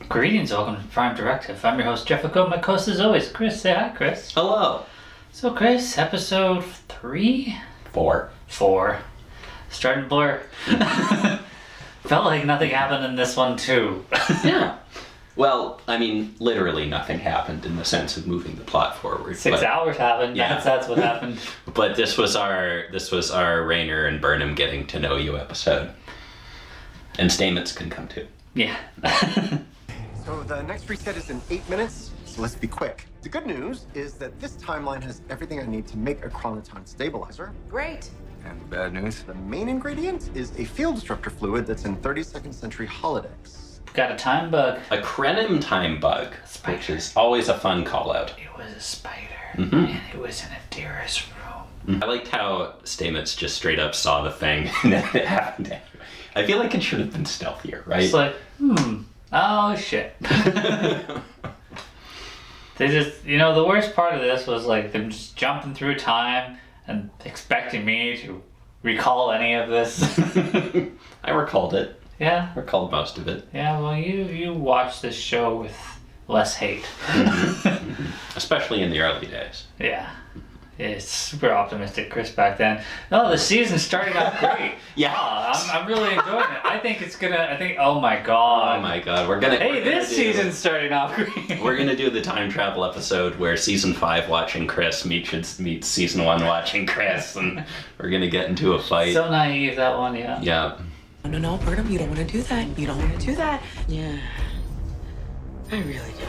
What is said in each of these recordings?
Greetings, welcome to Prime Directive. I'm your host, Jeff Aco. My co-host as always, Chris. Say hi, Chris. Hello. So, Chris, episode 3? 4. 4. Starting to blur. Felt like nothing happened in this one, too. Yeah. Well, I mean, literally nothing happened in the sense of moving the plot forward. 6 hours happened. Yeah. That's what happened. But this was our Rayner and Burnham getting to know you episode. And Stamets can come too. Yeah. So the next reset is in 8 minutes, so let's be quick. The good news is that this timeline has everything I need to make a chronoton stabilizer. Great. And the bad news, the main ingredient is a field disruptor fluid that's in 32nd century holodecks. Got a time bug. A Krenim time bug, which is always a fun call out. It was a spider, and it was in Adira's room. I liked how Stamets just straight up saw the thing and then it happened anyway. I feel like it should have been stealthier, right? It's like, oh shit. They just, the worst part of this was like them just jumping through time and expecting me to recall any of this. I recalled it. Yeah. Recalled most of it. Yeah, well, you watched this show with less hate. Especially in the early days. Yeah. It's super optimistic, Chris, back then. No, the season's starting off great. Yeah. I'm really enjoying it. Oh my god. Oh my god, this season's starting off great. We're gonna do the time travel episode where season 5 watching Chris meets season 1 watching Chris, and we're gonna get into a fight. So naive, that one, yeah. Yeah. No, Burnham, you don't want to do that. You don't want to do that. Yeah. I really do.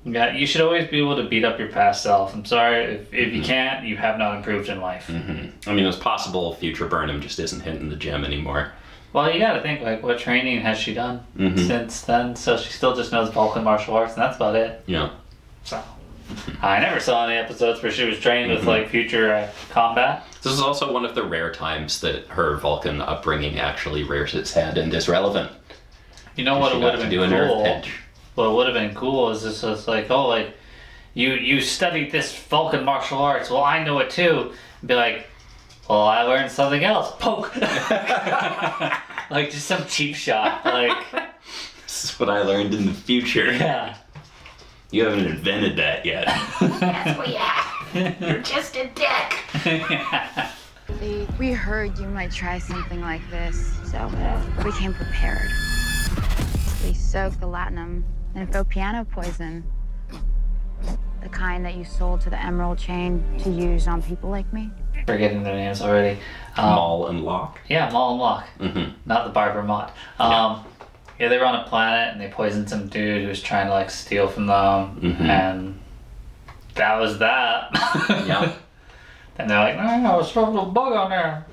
Yeah, you should always be able to beat up your past self. I'm sorry, if you can't, you have not improved in life. I mean, it's possible future Burnham just isn't hitting the gym anymore. Well, you gotta think, like, what training has she done since then? So she still just knows Vulcan martial arts, and that's about it. Yeah. So, I never saw any episodes where she was trained with, like, future combat. This is also one of the rare times that her Vulcan upbringing actually rears its head and is relevant. You know what it would have been do an earth pinch. What would have been cool is this was like, you studied this Vulcan martial arts. Well, I know it too. And be like, well, I learned something else. Poke. Like just some cheap shot. Like this is what I learned in the future. Yeah. You haven't invented that yet. That's what you have. You're just a dick. We heard you might try something like this, so we came prepared. We soaked the latinum in faux piano poison. The kind that you sold to the Emerald Chain to use on people like me. Forgetting their names already. Moll and Locke. Yeah, Moll and Locke. Not the Barber Mott. Yeah, they were on a planet and they poisoned some dude who was trying to like steal from them, and that was that. Yeah. Then they're like, no, it's a little bug on there.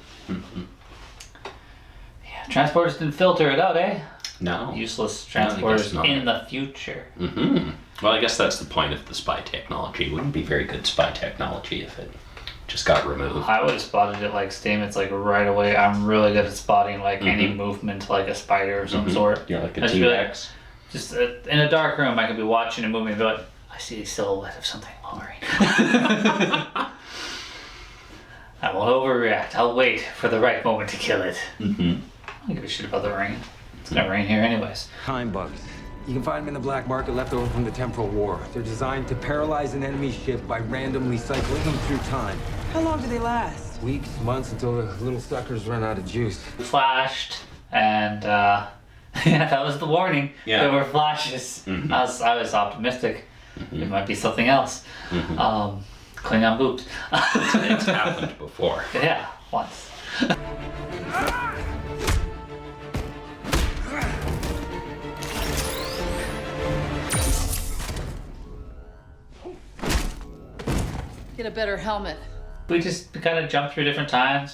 Yeah, transporters didn't filter it out, eh? No. Useless transporters in the future. Well, I guess that's the point of the spy technology. It wouldn't be very good spy technology if it just got removed. I would have spotted it like Stamets like right away. I'm really good at spotting like any movement like a spider of some sort. You're like a T-Rex. Just in a dark room, I could be watching a movie and be like, I see a silhouette of something lowering. I won't overreact. I'll wait for the right moment to kill it. I don't give a shit about the rain. It's gonna rain here anyways. Time bugs. You can find them in the black market left over from the Temporal War. They're designed to paralyze an enemy ship by randomly cycling them through time. How long do they last? Weeks, months, until the little suckers run out of juice. Flashed, and yeah, that was the warning. Yeah. There were flashes. I was optimistic. It might be something else. Klingon boobs. It's happened before. Yeah, once. Get a better helmet. We just kind of jumped through different times,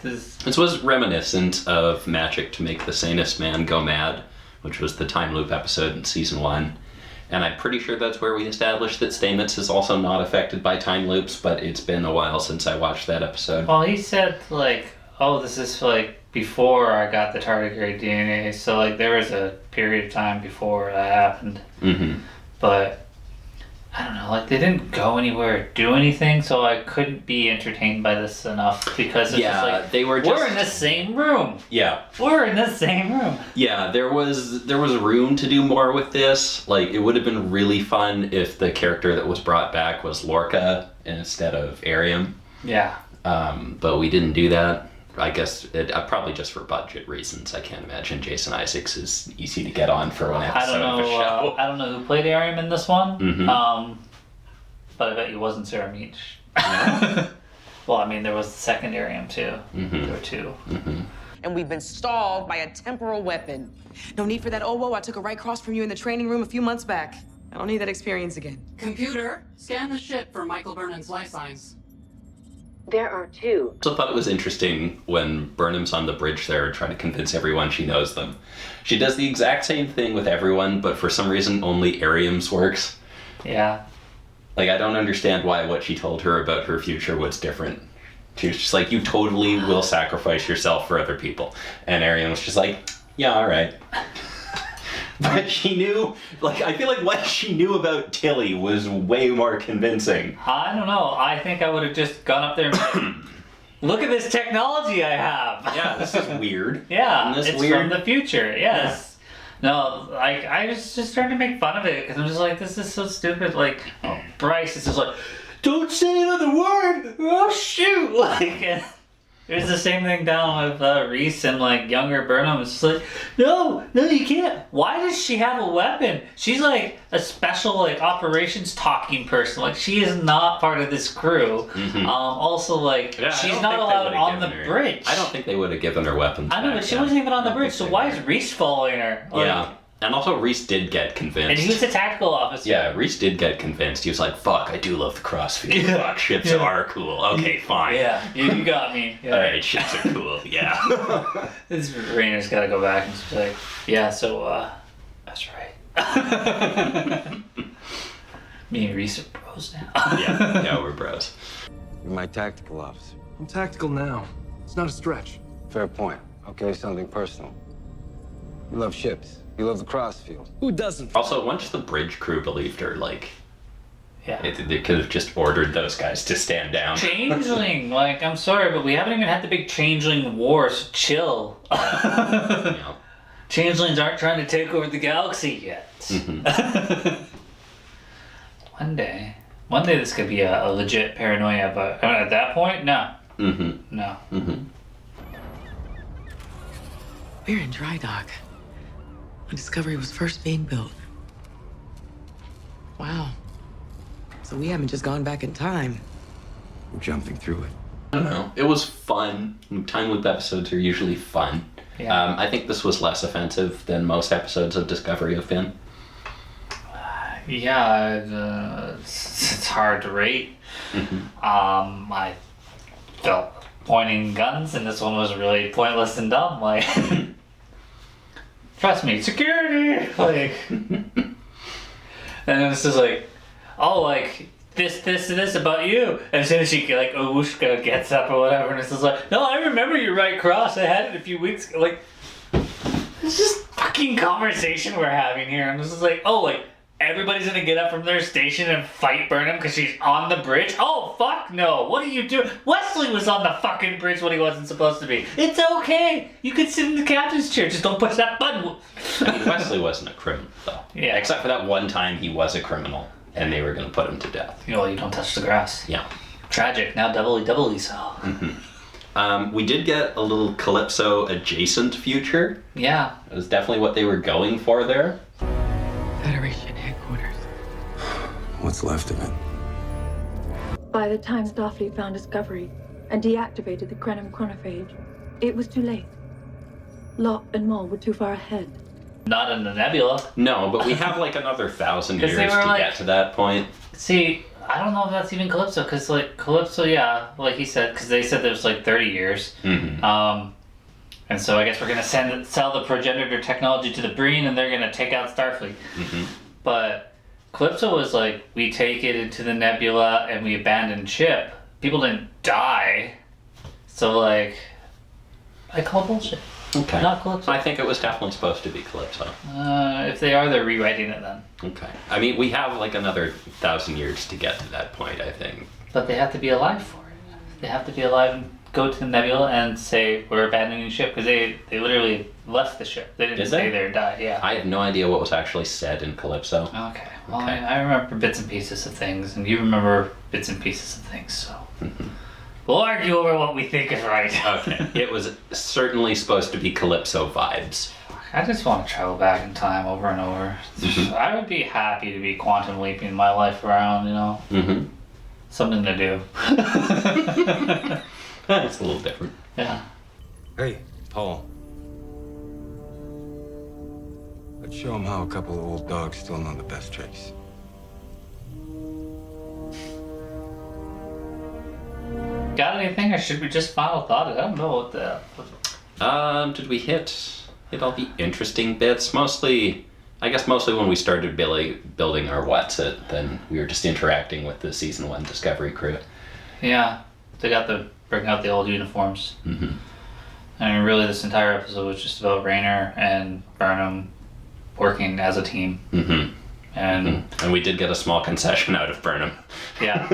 This was reminiscent of Magic to Make the Sanest Man Go Mad, which was the time loop episode in season 1. And I'm pretty sure that's where we established that Stamets is also not affected by time loops, but it's been a while since I watched that episode. Well, he said, like, oh, this is, like, before I got the tardigrade DNA, so, like, there was a period of time before that happened. Mm-hmm. But I don't know, like they didn't go anywhere or do anything, so I couldn't be entertained by this enough because it's just like they were just, we're in the same room. Yeah. We're in the same room. Yeah, there was room to do more with this. Like it would have been really fun if the character that was brought back was Lorca instead of Airiam. Yeah. But we didn't do that. I guess probably just for budget reasons. I can't imagine Jason Isaacs is easy to get on for one episode of a show. I don't know who played Airiam in this one. Mm-hmm. But I bet you wasn't Sara Mitich. Yeah. Well, I mean, there was the second Airiam too. Mm-hmm. There were two. Mm-hmm. And we've been stalled by a temporal weapon. No need for that, oh, whoa, I took a right cross from you in the training room a few months back. I don't need that experience again. Computer, scan the ship for Michael Burnham's life signs. There are two. I also thought it was interesting when Burnham's on the bridge there trying to convince everyone she knows them. She does the exact same thing with everyone, but for some reason only Airiam's works. Yeah. Like, I don't understand why what she told her about her future was different. She was just like, you totally will sacrifice yourself for other people. And Airiam was just like, yeah, all right. But she knew, like, I feel like what she knew about Tilly was way more convincing. I don't know. I think I would have just gone up there and been like, look at this technology I have. Yeah, this is weird. Yeah, Isn't this it's weird? from the future. Yes. Yeah. No, like I was just trying to make fun of it because I'm just like, this is so stupid. Like Bryce is just like, don't say another word. Oh shoot! Like. It was the same thing down with Reese and like younger Burnham. It's just like, no, you can't. Why does she have a weapon? She's like a special like operations talking person. Like she is not part of this crew. Mm-hmm. Also like she's not allowed on the bridge. I don't think they would have given her weapons. I know, but she wasn't even on the bridge. So why is Reese following her? Like, yeah. And also, Reese did get convinced. And he was a tactical officer. Yeah, Reese did get convinced. He was like, fuck, I do love the crossfit. Yeah. Fuck, ships are cool. Okay, fine. Yeah, you got me. Yeah. Alright, ships are cool. Yeah. This Rayner's got to go back and just be like, yeah, so, that's right. Me and Reese are bros now. yeah, we're bros. You're my tactical officer. I'm tactical now. It's not a stretch. Fair point. Okay, something personal. You love ships. You love the crossfield. Who doesn't? Also, once the bridge crew believed her, like, yeah, they could have just ordered those guys to stand down. Changeling, like, I'm sorry, but we haven't even had the big Changeling war, so chill. Yeah. Changelings aren't trying to take over the galaxy yet. Mm-hmm. One day this could be a legit paranoia, but at that point, no. Mm-hmm. No. Mm-hmm. We're in dry dock. When Discovery was first being built. Wow. So we haven't just gone back in time. We're jumping through it. I don't know. It was fun. Time loop episodes are usually fun. Yeah. I think this was less offensive than most episodes of Discovery have been. Yeah, it's hard to rate. Mm-hmm. I felt pointing guns, and this one was really pointless and dumb. Like, trust me, security. Like, and then this is like, oh, like this about you. And as soon as she like Ushka gets up or whatever, and it's just like, no, I remember your right cross. I had it a few weeks ago. Like, it's just fucking conversation we're having here, and this is like, oh, like. Everybody's gonna get up from their station and fight Burnham because she's on the bridge? Oh, fuck no. What are you doing? Wesley was on the fucking bridge when he wasn't supposed to be. It's okay. You can sit in the captain's chair. Just don't push that button. I mean, Wesley wasn't a criminal, though. Yeah. Except for that one time he was a criminal, and they were gonna put him to death. You know, you don't touch the grass. Yeah. Tragic. Now doubly so. Mm-hmm. We did get a little Calypso adjacent future. Yeah. It was definitely what they were going for there. Federation headquarters. What's left of it? By the time Starfleet found Discovery and deactivated the Krenim chronophage, it was too late. Locke and Moll were too far ahead. Not in the nebula. No, but we have like another 1,000 years they to were, like- get to that point. See, I don't know if that's even Calypso, because, like, Calypso, yeah, like he said, because they said there was, like, 30 years. Mm-hmm. And so I guess we're going to sell the progenitor technology to the Breen, and they're going to take out Starfleet. Mm-hmm. But Calypso was like, we take it into the nebula and we abandon ship. People didn't die. So, like, I call bullshit. Okay. Not Calypso. I think it was definitely supposed to be Calypso. If they are, they're rewriting it then. Okay. I mean, we have like another 1,000 years to get to that point, I think. But they have to be alive for it. They have to be alive and go to the nebula and say, we're abandoning the ship, because they literally left the ship. They didn't Did stay they? there and die, yeah. I have no idea what was actually said in Calypso. Okay. Well, Okay. I remember bits and pieces of things, and you remember bits and pieces of things, so... We'll argue over what we think is right. Okay. It was certainly supposed to be Calypso vibes. I just want to travel back in time over and over. I would be happy to be quantum leaping my life around, you know? Mm-hmm. Something to do. It's a little different. Yeah. Hey, Paul. Let's show him how a couple of old dogs still know the best tricks. Got anything, or should we just final thought it? I don't know what the... Did we hit all the interesting bits? Mostly when we started building our What's-It, then we were just interacting with the season 1 Discovery crew. Yeah, they got to bring out the old uniforms. Mm-hmm. I mean, really, this entire episode was just about Rayner and Burnham working as a team. Mm-hmm. And and we did get a small concession out of Burnham. Yeah.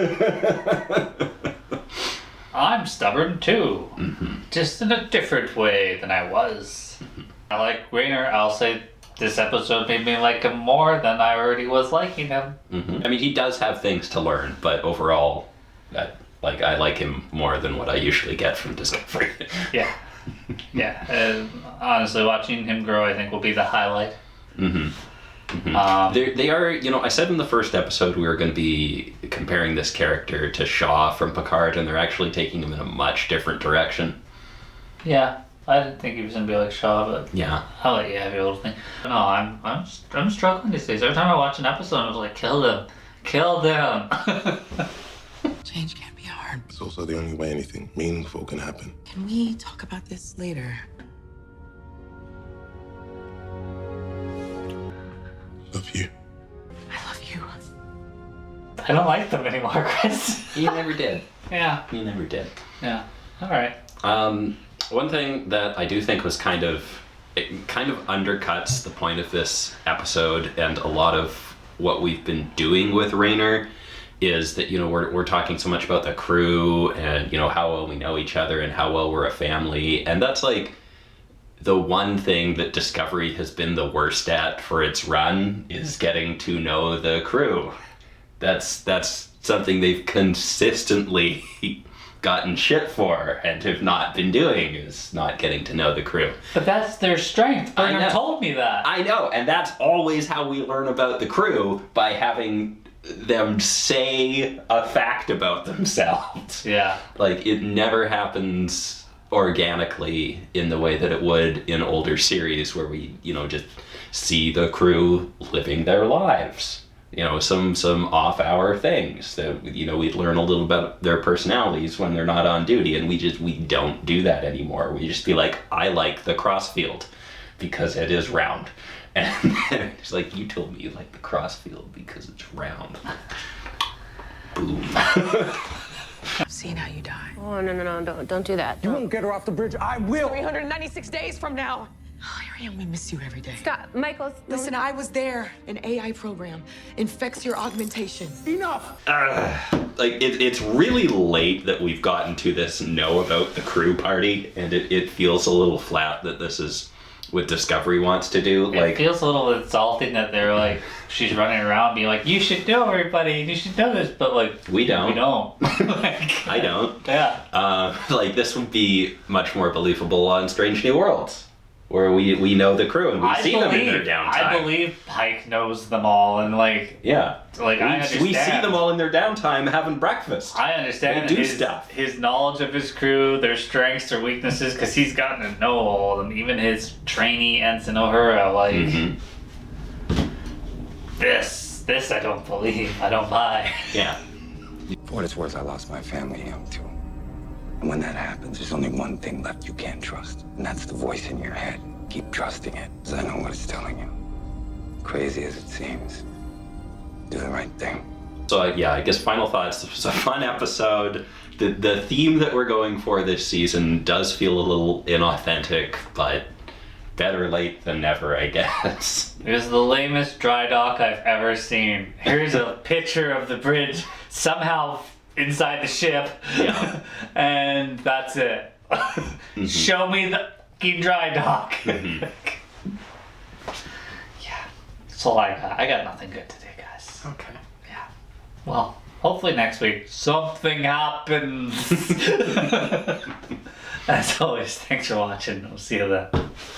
I'm stubborn too, just in a different way than I was. I like Rayner. I'll say this episode made me like him more than I already was liking him. I mean, he does have things to learn, but overall, I like him more than what I usually get from Discovery. Yeah. Yeah. Honestly, watching him grow, I think, will be the highlight. They are, I said in the first episode we were going to be comparing this character to Shaw from Picard, and they're actually taking him in a much different direction. Yeah, I didn't think he was going to be like Shaw, but yeah, I'll let you have your little thing. No, I'm struggling these days. Every time I watch an episode, I was like, kill them. Change can be hard. It's also the only way anything meaningful can happen. Can we talk about this later? Love you. I love you. I don't like them anymore, Chris. You never did. Yeah. You never did. Yeah. All right. One thing that I do think was kind of undercuts the point of this episode and a lot of what we've been doing with Rayner is that, we're talking so much about the crew and, how well we know each other and how well we're a family. And that's like the one thing that Discovery has been the worst at for its run is getting to know the crew. That's something they've consistently gotten shit for and have not been doing, is not getting to know the crew. But that's their strength. Burnham told me that. I know, and that's always how we learn about the crew, by having them say a fact about themselves. Yeah. Like, it never happens organically in the way that it would in older series where we, just see the crew living their lives. Some off-hour things that, we'd learn a little about their personalities when they're not on duty, and we don't do that anymore. We just be like, I like the crossfield because it is round. And it's like, you told me you like the crossfield because it's round. Boom. I've seen how you die. Oh, no, don't do that. You won't get her off the bridge. I will. 396 days from now. Airiam, we miss you every day. Stop, Michael. Listen, I was there. An AI program infects your augmentation. Enough. It's really late that we've gotten to this know about the crew party, and it feels a little flat that this is what Discovery wants to do. It feels a little insulting that they're like, she's running around being like, you should know everybody, you should know this, but we don't. I don't. Yeah. This would be much more believable on Strange New Worlds, where we know the crew and we see them in their downtime. I believe Pike knows them all, and yeah. I understand. We see them all in their downtime having breakfast. I understand they do stuff. His knowledge of his crew, their strengths, their weaknesses, because he's gotten to know all of them, even his trainee Ensign Uhura, This I don't believe, I don't buy. Yeah. For what it's worth, I lost my family young too. And when that happens, there's only one thing left you can't trust, and that's the voice in your head. Keep trusting it, because I know what it's telling you. Crazy as it seems, do the right thing. So yeah, I guess final thoughts. This was a fun episode. The theme that we're going for this season does feel a little inauthentic, but better late than never, I guess. It was the lamest dry dock I've ever seen. Here's a picture of the bridge somehow inside the ship. Yeah. And that's it. Show me the fucking dry dock. Yeah. That's all I got. I got nothing good today, guys. Okay. Yeah. Well, hopefully next week something happens. As always, thanks for watching. We'll see you then.